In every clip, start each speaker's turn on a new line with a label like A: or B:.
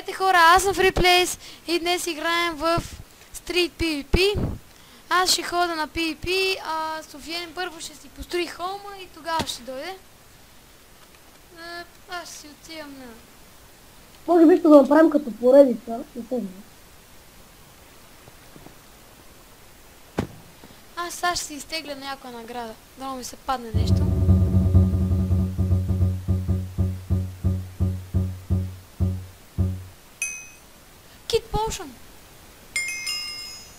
A: Здравейте хора, аз съм FreePlays и днес играем в Street PvP. Аз ще хода на PvP, а Софиен първо ще си построи хома и тогава ще дойде. Аз ще си отивам на...
B: Може би ще го направим като поредица, не се знае.
A: Аз сега ще си изтегля някоя награда, да ми се падне нещо. Kit Potion!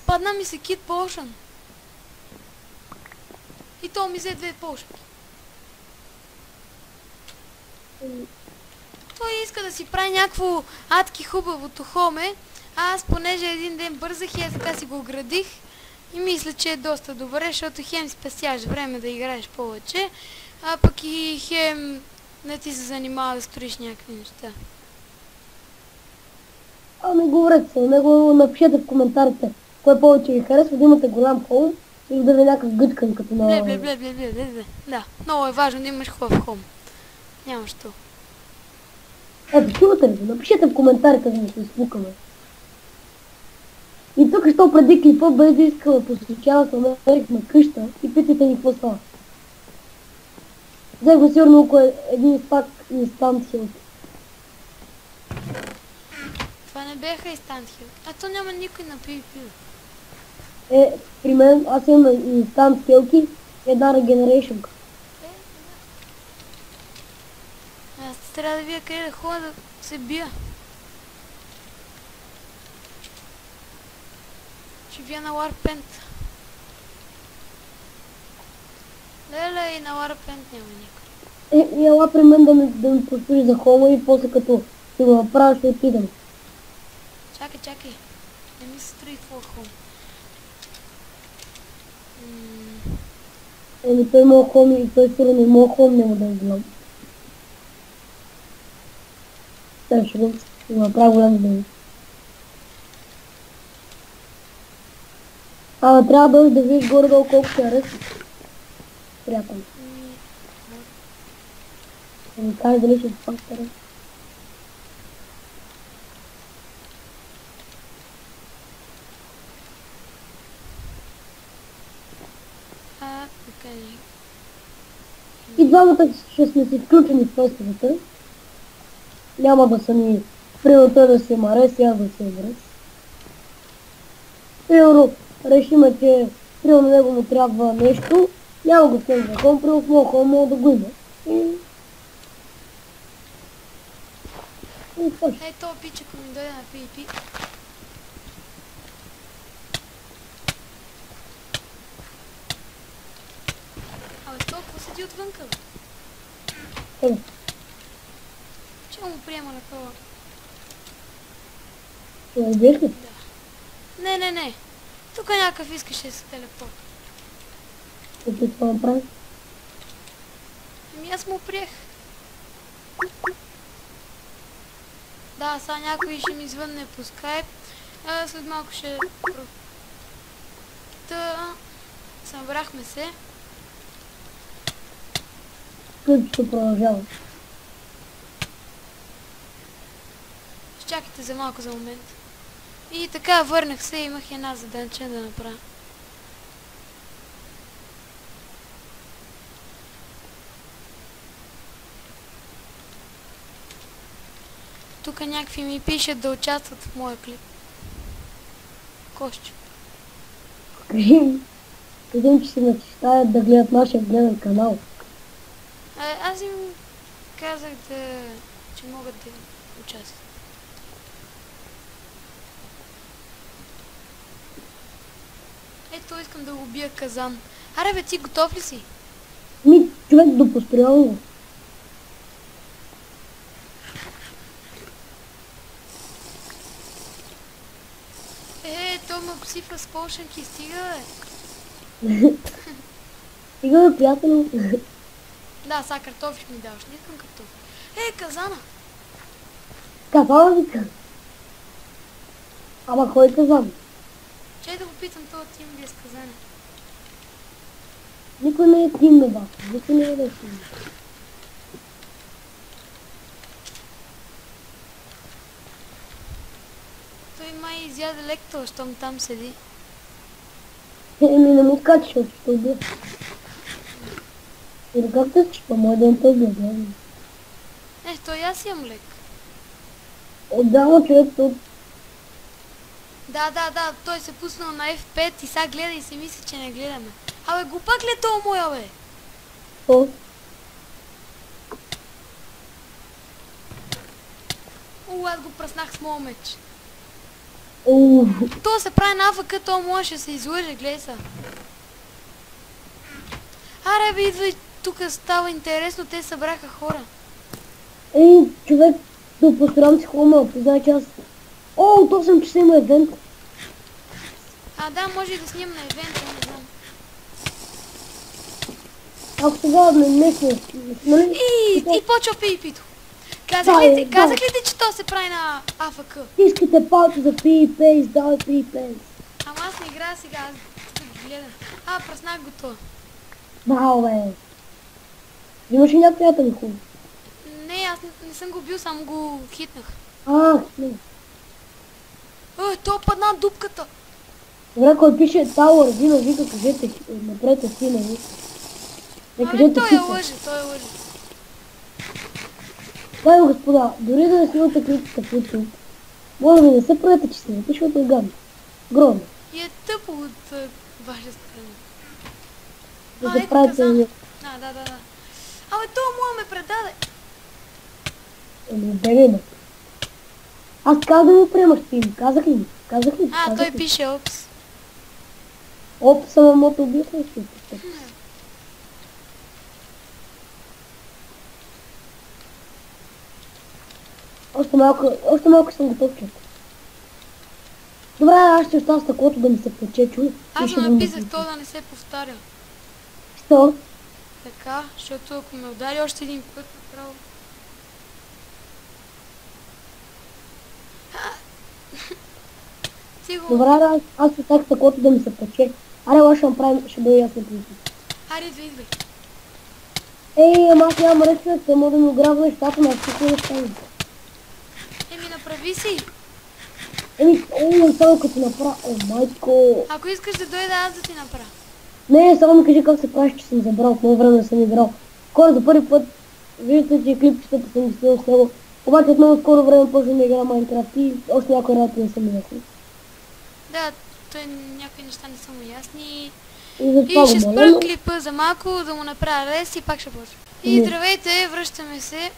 A: Падна ми се Kit Potion. И то ми взе 2 пошки. Той иска да си прави някакво адки хубавото хоме. А аз понеже един ден бързах и така си го оградих. И мисля, че е доста добре, защото хем спестяваш време да играеш повече. А пък и хем не ти се занимава да строиш някакви неща.
B: Ами говорете се, него напишете в коментарите кое повече ви харесва, да имате голям хом или да ви някакъв гъчкан като на...
A: Бле. Да, много е важно да имаш хубав хом. Няма що.
B: Ето, чувате ли? Напишете в коментарите, да ми се изпукаме. И тук, що преди клипа, без да иска да посещава, се намерихме къща и питайте ни какво става. Взех го сигурно около един пак инстант хилки.
A: Това не бяха инстант хил. А то няма никой на PvP.
B: При мен аз имам инстант хилки и една регенерейшнка.
A: Аз трябва да вия къде да ходя да се бия. Ще бия на Warpaint. Леле, и на Warpaint няма никой.
B: И ела при мен да ми построи за хома и после като си го направя ще отидем.
A: Чакай. Не ми се строи твоя хом.
B: Той има хом и той сигурно има хом, няма да знам. Сега ще го направя голям ден. Ама трябва да видиш горе-долу колко ще арест. Приятел. Да ми кажеш дали ще пак ще арест. И двамата ще сме си включени в фестивата. Няма да са ни примерно той да си има арест и аз да си има арест. Примерно решиме, че примерно него му трябва нещо, няма го снимам за хом, примерно в моя хом мога да го има. И това ще.
A: Ето пич, ако ми дойде на PvP. Абе, толкова седи отвънка, бе. Че му приема на това?
B: Ще го убиеш ли?
A: Да. Не. Тук някакъв искаше да се телепорт.
B: Ще ти това направи?
A: Ами аз му приех. Да, сега някой ще ми звънне по скайп. След малко ще... Събрахме се.
B: Къде ще продължава?
A: Чакайте за малко за момент. И така върнах се и имах една задача да направя. Тук някакви ми пишат да участват в моя клип. Кощи.
B: Кажи ми, един, че си начищаят да гледат нашия гледан канал.
A: Аз им казах че могат да участват. Ето искам да го убия казан. Аре бе, ти готов ли си?
B: Човек допостроява го.
A: Той ме обсипва с полшенки, стига бе.
B: Стига бе, приятел.
A: Да, сега картофи ми даваш, не искам картофи. Казана!
B: Казана вика. Ама кой казан?
A: Чай да го питам това тим ли е с казане.
B: Никой не е тим, бе, баба. Никой не е да е тим.
A: Той май изяде лектор, щом там седи.
B: Не му качи, защото ще убия. Или как те че по-мой да не те убия,
A: Той аз имам лек.
B: Да, човек тут.
A: Да, той се пуснал на F5 и сега гледа и се мисли, че не гледаме. Абе, глупак ли е това моя, бе?
B: О,
A: Аз го пръснах с моя меч.
B: ууу.
A: То се прави на АФК, то може да се излъже, гледай са. Аре бе, идвай, тук става интересно, те събраха хора.
B: Човек, да постарам си хубаво, познай, че аз... О, то съм, че се има евент.
A: Да, може и да снимам на евента, не знам.
B: Ако сега не сме, нали?
A: И почва пи-пито.
B: Да.
A: Казах ли ти, че то се прави на АФК?
B: Искате палки за PvP, давай PvP.
A: Ама аз не играя сега, аз тук ги гледам. Пръснах го това.
B: Вау, бе. Имаш ли някакъв приятел хубаво?
A: Не, аз не съм го бил, само го хитнах.
B: Не.
A: То падна дупката.
B: Добре, кой пише Tower, Дина, вика, кажете, напред си, нали?
A: Той лъже.
B: Дами господа, дори да не снимате клипите в YouTube, може да не се правете, че снимате, защото е гадно. Грозно.
A: И е тъпо от ваша страна.
B: Да се правите...
A: Да. Това моя ме предаде.
B: Бега има. Аз казах да му приемаш ти, казах ли?
A: Той пише опс.
B: Опс, ама мото убил също. Още малко съм готов, човек. Добре, аз ще остава с таклото да ми се пече, чуй.
A: Аз му написах то да не се повтаря.
B: Що?
A: Така, защото ако ме удари още един път направо.
B: Добре, аз остах с таклото да ми се пече. Аре, лаша направим, ще бъде ясно приятел.
A: Идвай.
B: Ама аз нямам ръчна, те мога да ми ограбва нещата, но аз какво да ставим.
A: Направи си.
B: Само като направя, майко.
A: Ако искаш да дойда, аз да ти направя.
B: Не, само ми кажи как се правиш, че съм забрал, в много време не съм играл. Хора, за първи път, виждате, че клипчетата съм ги снимал с него. Обаче от много скоро време почвам да игра Майнкрафт и още някои работи не са ми ясни.
A: Да, някои неща не са му ясни.
B: И
A: ще спрем клипа за малко, да му направя рез и пак ще почва. И здравейте, връщаме се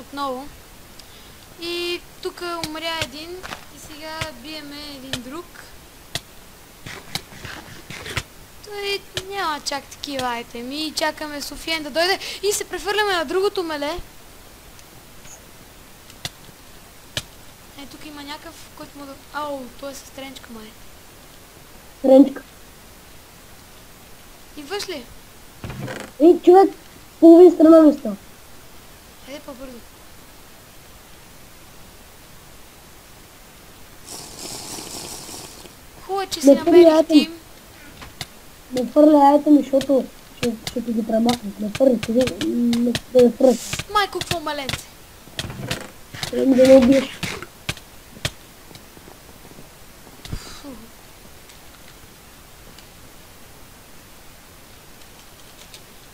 A: отново. И тук умря един и сега биеме един друг. Той няма чак такива айтеми и чакаме Софиен да дойде и се прехвърляме на другото меле. Тук има някакъв, който му да... той е с тренчка май.
B: Тренчка.
A: Идваш ли?
B: Човек, половин страна ми става.
A: Еде по-бързо. Хубаво, че си намерих тим.
B: Не фърля айтеми, защото ще ти ги премахнат. Не фърля, не фърля.
A: Майко, какво маленце?
B: Да не убиеш.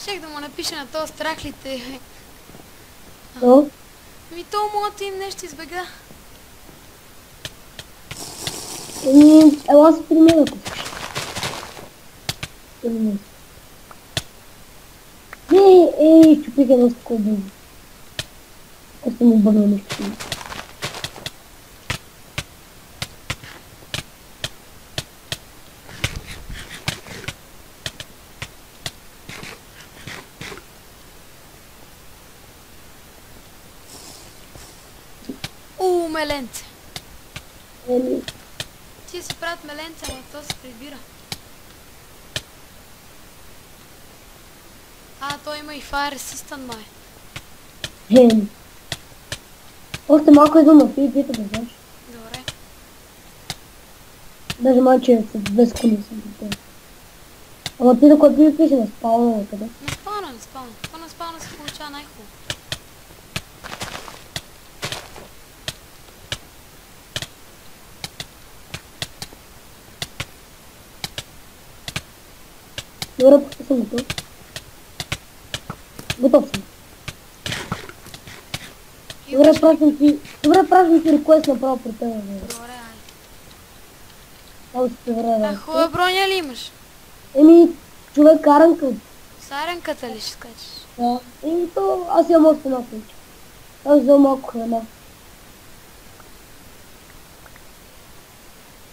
A: Щех да му напиша на този страхлите.
B: То
A: моят им нещо избега.
B: Ела се при мен, ако искаш. Чупих едно такова бързо. Аз съм обърнал нещо.
A: Меленце. Тия си правят меленце, но то се прибира. Той има и Fire Assistant, май.
B: Още малко идвам на PvP, да знаеш.
A: Добре.
B: Даже малче с 2 секунди съм до теб. Ама ти да кой PvP си на спауна, къде?
A: На спауна. Това на спауна се получава най-хубаво.
B: Добре, почти съм готов. Готов съм. Добре, пращам ти реквест направо при теб.
A: Добре, айде.
B: Само си превря.
A: Хубава броня ли имаш?
B: Еми, човек каранка.
A: С аренката ли ще скачиш?
B: Да. Еми то, аз имам още една ключ. Аз взел малко храна.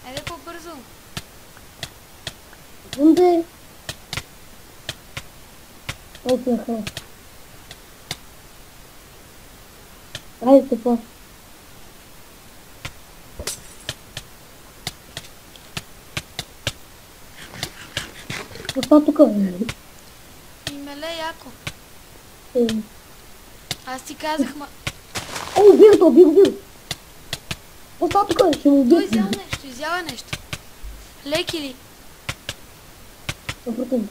A: Айде по-бързо.
B: Вунде. Толкова е храна. Айде тъпа. Какво тук бе?
A: И меле яко.
B: Еми.
A: Аз ти казах, ма...
B: О, убих го. Остава тук, ще му убих.
A: Той изял нещо. Леки ли?
B: Напротив.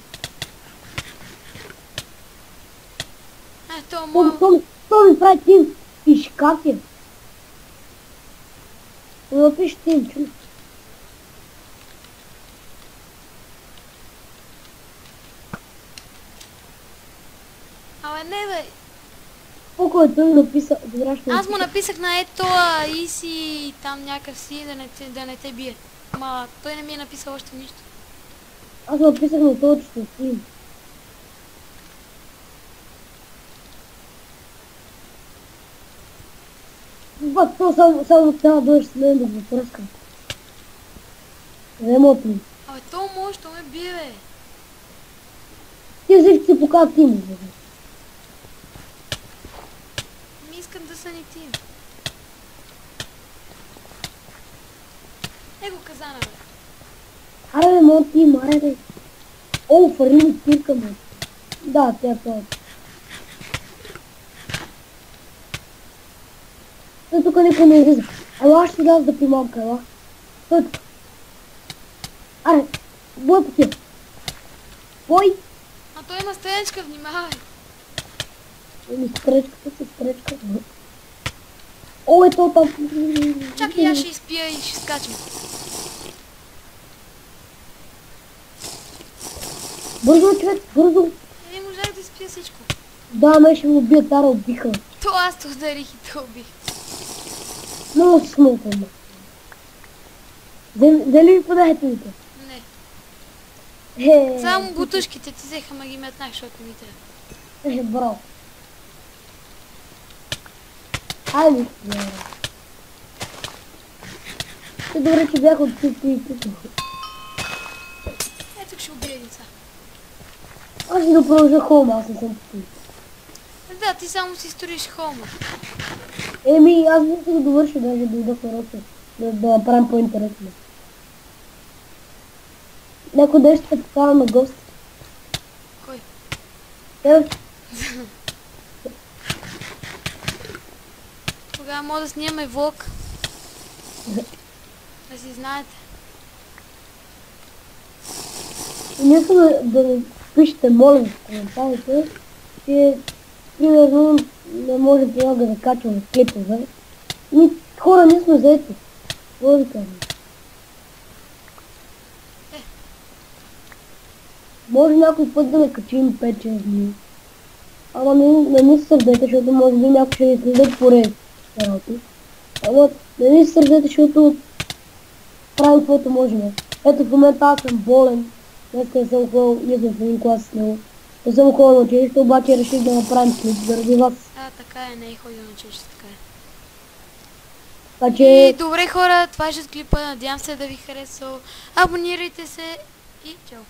B: То ми прави тим. Пиш, как е? Но пиш тим, чуй.
A: Абе не бе.
B: Колко е той написал, добре ще
A: Аз му написах на ето и си там някакъв си да не те бие. Ма той не ми е написал още нищо.
B: Аз написах на това, че ще стрим. Бат, то само трябва да дойдеш с мен да го пръскам. Ремонт ми.
A: Абе то може, то ме бие бе.
B: Ти всички си показват тим.
A: Ми искам да са ни тим. Его казана бе.
B: Аре ремонт тим, аре бе. О, фарини тирка ме. Да, тя това. Той тук никой не излиза. Ела, ще изляза да пи малка, ела. Той тук. Аре, бой по тия. Бой!
A: А той има стрелечка, внимавай.
B: Еми, стречката си стречка. О, ето там.
A: Чакай, аз ще изпия и ще скачам.
B: Бързо, човек, бързо.
A: Не можах да изпия всичко.
B: Да, ме ще му убият, тара убиха.
A: То аз те ударих и те убих.
B: Много си смълтам. Дали ми подайте ми те?
A: Не. Само бутушките ти взеха, ма ги метнах, защото ми трябва.
B: Браво. Айде. Добре, че бях открити и тук.
A: Ето ще убия един са.
B: Аз ще да продължа холма, аз не съм тук.
A: Да, ти само си строиш холма.
B: Еми, аз не да довърша, даже дойдох на рота. Да направим по-интересно. Някой ден ще те покана на гост.
A: Кой?
B: Тебе?
A: Тогава може да снимаме влог. Да си знаете.
B: И не искам да пишете, моля в коментарите, че примерно не може понякога да качваме клипове. Ми хора не сме заети. Какво да кажем? Може някой път да не качим 5-6 дни. Ама не ни се сърдете, защото може би някой ще ни следят поред работи. Ама не ни се сърдете, защото правим каквото можем. Ето в момента аз съм болен. Днеска не съм ходил, ние сме в един клас с него. Не съм ходил на училище, обаче реших да направим клип заради вас.
A: Така е, не е ходил на училище, така е.
B: Така че...
A: И добре хора, това е клипа, надявам се да ви харесал. Абонирайте се и чао!